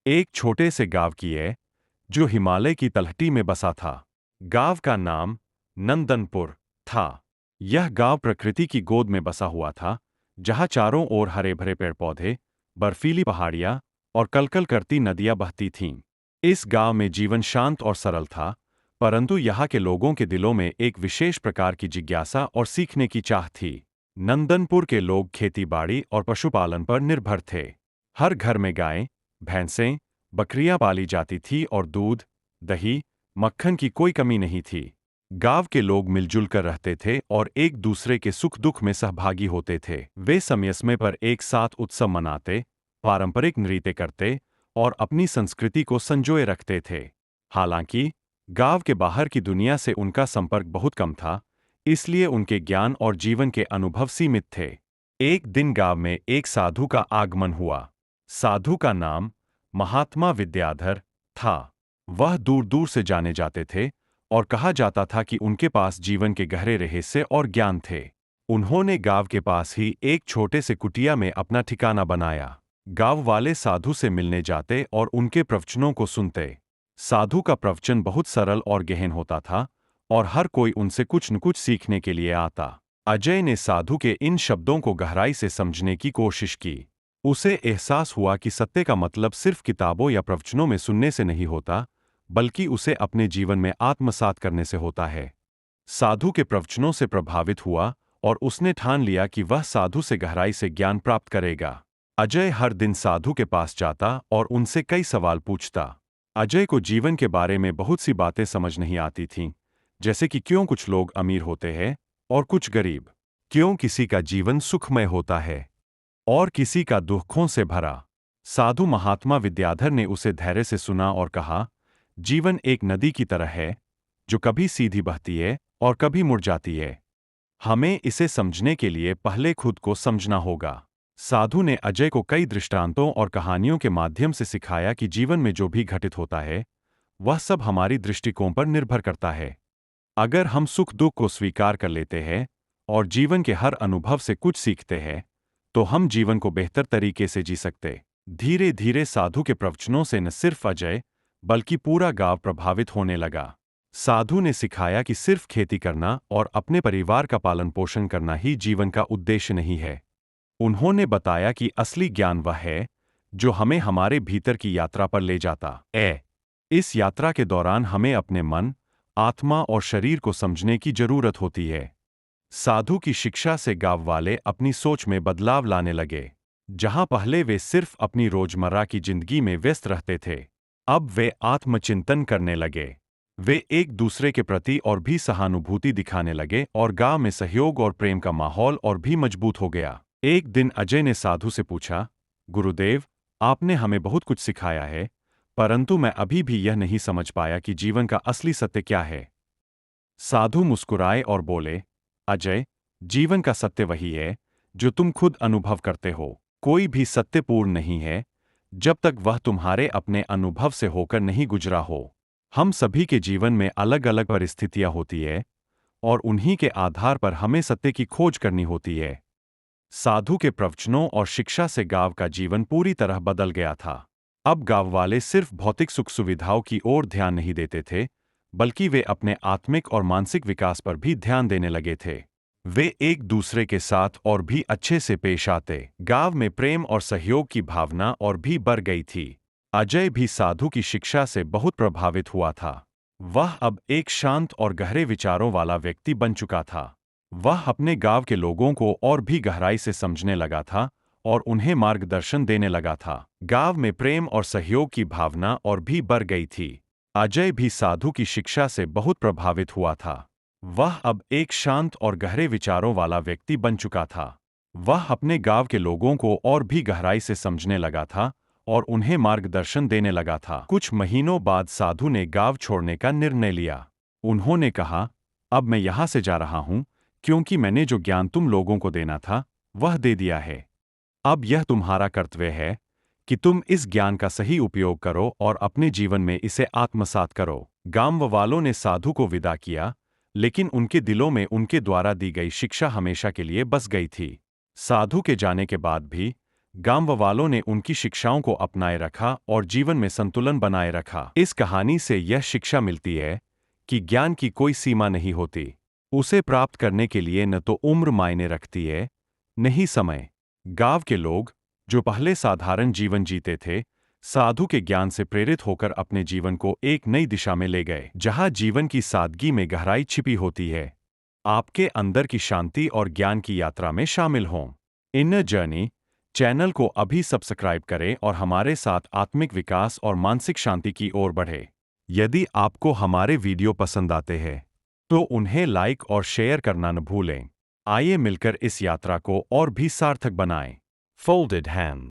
एक छोटे से गांव की है जो हिमालय की तलहटी में बसा था। गांव का नाम नंदनपुर था। यह गांव प्रकृति की गोद में बसा हुआ था, जहां चारों ओर हरे भरे पेड़ पौधे, बर्फीली पहाड़ियां और कलकल करती नदियां बहती थीं। इस गांव में जीवन शांत और सरल था, परंतु यहाँ के लोगों के दिलों में एक विशेष प्रकार की जिज्ञासा और सीखने की चाह थी। नंदनपुर के लोग खेती-बाड़ी और पशुपालन पर निर्भर थे। हर घर में गायें, भैंसें, बकरियां पाली जाती थी और दूध, दही, मक्खन की कोई कमी नहीं थी। गांव के लोग मिलजुल कर रहते थे और एक दूसरे के सुख दुख में सहभागी होते थे। वे समय समय पर एक साथ उत्सव मनाते, पारंपरिक नृत्य करते और अपनी संस्कृति को संजोए रखते थे। हालांकि गांव के बाहर की दुनिया से उनका संपर्क बहुत कम था, इसलिए उनके ज्ञान और जीवन के अनुभव सीमित थे। एक दिन गांव में एक साधु का आगमन हुआ। साधु का नाम महात्मा विद्याधर था। वह दूर दूर से जाने जाते थे और कहा जाता था कि उनके पास जीवन के गहरे रहस्य और ज्ञान थे। उन्होंने गांव के पास ही एक छोटे से कुटिया में अपना ठिकाना बनाया। गांव वाले साधु से मिलने जाते और उनके प्रवचनों को सुनते। साधु का प्रवचन बहुत सरल और गहन होता था और हर कोई उनसे कुछ न कुछ सीखने के लिए आता। अजय ने साधु के इन शब्दों को गहराई से समझने की कोशिश की। उसे एहसास हुआ कि सत्य का मतलब सिर्फ किताबों या प्रवचनों में सुनने से नहीं होता, बल्कि उसे अपने जीवन में आत्मसात करने से होता है। साधु के प्रवचनों से प्रभावित हुआ और उसने ठान लिया कि वह साधु से गहराई से ज्ञान प्राप्त करेगा। अजय हर दिन साधु के पास जाता और उनसे कई सवाल पूछता। अजय को जीवन के बारे में बहुत सी बातें समझ नहीं आती थीं, जैसे कि क्यों कुछ लोग अमीर होते हैं और कुछ गरीब, क्यों किसी का जीवन सुखमय होता है और किसी का दुखों से भरा। साधु महात्मा विद्याधर ने उसे धैर्य से सुना और कहा, जीवन एक नदी की तरह है, जो कभी सीधी बहती है और कभी मुड़ जाती है। हमें इसे समझने के लिए पहले खुद को समझना होगा। साधु ने अजय को कई दृष्टांतों और कहानियों के माध्यम से सिखाया कि जीवन में जो भी घटित होता है, वह सब हमारी दृष्टिकोण पर निर्भर करता है। अगर हम सुख दुख को स्वीकार कर लेते हैं और जीवन के हर अनुभव से कुछ सीखते हैं, तो हम जीवन को बेहतर तरीके से जी सकते। धीरे धीरे साधु के प्रवचनों से न सिर्फ अजय, बल्कि पूरा गांव प्रभावित होने लगा। साधु ने सिखाया कि सिर्फ खेती करना और अपने परिवार का पालन पोषण करना ही जीवन का उद्देश्य नहीं है। उन्होंने बताया कि असली ज्ञान वह है जो हमें हमारे भीतर की यात्रा पर ले जाता है। इस यात्रा के दौरान हमें अपने मन, आत्मा और शरीर को समझने की जरूरत होती है। साधु की शिक्षा से गांव वाले अपनी सोच में बदलाव लाने लगे। जहां पहले वे सिर्फ अपनी रोजमर्रा की जिंदगी में व्यस्त रहते थे, अब वे आत्मचिंतन करने लगे। वे एक दूसरे के प्रति और भी सहानुभूति दिखाने लगे और गांव में सहयोग और प्रेम का माहौल और भी मजबूत हो गया। एक दिन अजय ने साधु से पूछा, गुरुदेव, आपने हमें बहुत कुछ सिखाया है, परंतु मैं अभी भी यह नहीं समझ पाया कि जीवन का असली सत्य क्या है। साधु मुस्कुराए और बोले, अजय, जीवन का सत्य वही है जो तुम खुद अनुभव करते हो। कोई भी सत्य पूर्ण नहीं है जब तक वह तुम्हारे अपने अनुभव से होकर नहीं गुजरा हो। हम सभी के जीवन में अलग अलग परिस्थितियां होती है और उन्हीं के आधार पर हमें सत्य की खोज करनी होती है। साधु के प्रवचनों और शिक्षा से गांव का जीवन पूरी तरह बदल गया था। अब गांव वाले सिर्फ भौतिक सुख सुविधाओं की ओर ध्यान नहीं देते थे, बल्कि वे अपने आत्मिक और मानसिक विकास पर भी ध्यान देने लगे थे। वे एक दूसरे के साथ और भी अच्छे से पेश आते। गांव में प्रेम और सहयोग की भावना और भी बढ़ गई थी। अजय भी साधु की शिक्षा से बहुत प्रभावित हुआ था। वह अब एक शांत और गहरे विचारों वाला व्यक्ति बन चुका था। वह अपने गांव के लोगों को और भी गहराई से समझने लगा था और उन्हें मार्गदर्शन देने लगा था। गांव में प्रेम और सहयोग की भावना और भी बढ़ गई थी। अजय भी साधु की शिक्षा से बहुत प्रभावित हुआ था। वह अब एक शांत और गहरे विचारों वाला व्यक्ति बन चुका था। वह अपने गांव के लोगों को और भी गहराई से समझने लगा था और उन्हें मार्गदर्शन देने लगा था। कुछ महीनों बाद साधु ने गांव छोड़ने का निर्णय लिया। उन्होंने कहा, अब मैं यहां से जा रहा हूं, क्योंकि मैंने जो ज्ञान तुम लोगों को देना था, वह दे दिया है। अब यह तुम्हारा कर्तव्य है कि तुम इस ज्ञान का सही उपयोग करो और अपने जीवन में इसे आत्मसात करो। गांव वालों ने साधु को विदा किया, लेकिन उनके दिलों में उनके द्वारा दी गई शिक्षा हमेशा के लिए बस गई थी। साधु के जाने के बाद भी गांव वालों ने उनकी शिक्षाओं को अपनाए रखा और जीवन में संतुलन बनाए रखा। इस कहानी से यह शिक्षा मिलती है कि ज्ञान की कोई सीमा नहीं होती। उसे प्राप्त करने के लिए न तो उम्र मायने रखती है, न ही समय। गांव के लोग, जो पहले साधारण जीवन जीते थे, साधु के ज्ञान से प्रेरित होकर अपने जीवन को एक नई दिशा में ले गए, जहां जीवन की सादगी में गहराई छिपी होती है। आपके अंदर की शांति और ज्ञान की यात्रा में शामिल हों। इनर जर्नी चैनल को अभी सब्सक्राइब करें और हमारे साथ आत्मिक विकास और मानसिक शांति की ओर बढ़े। यदि आपको हमारे वीडियो पसंद आते हैं तो उन्हें लाइक और शेयर करना न भूलें। आइए मिलकर इस यात्रा को और भी सार्थक बनाएं। Folded hand.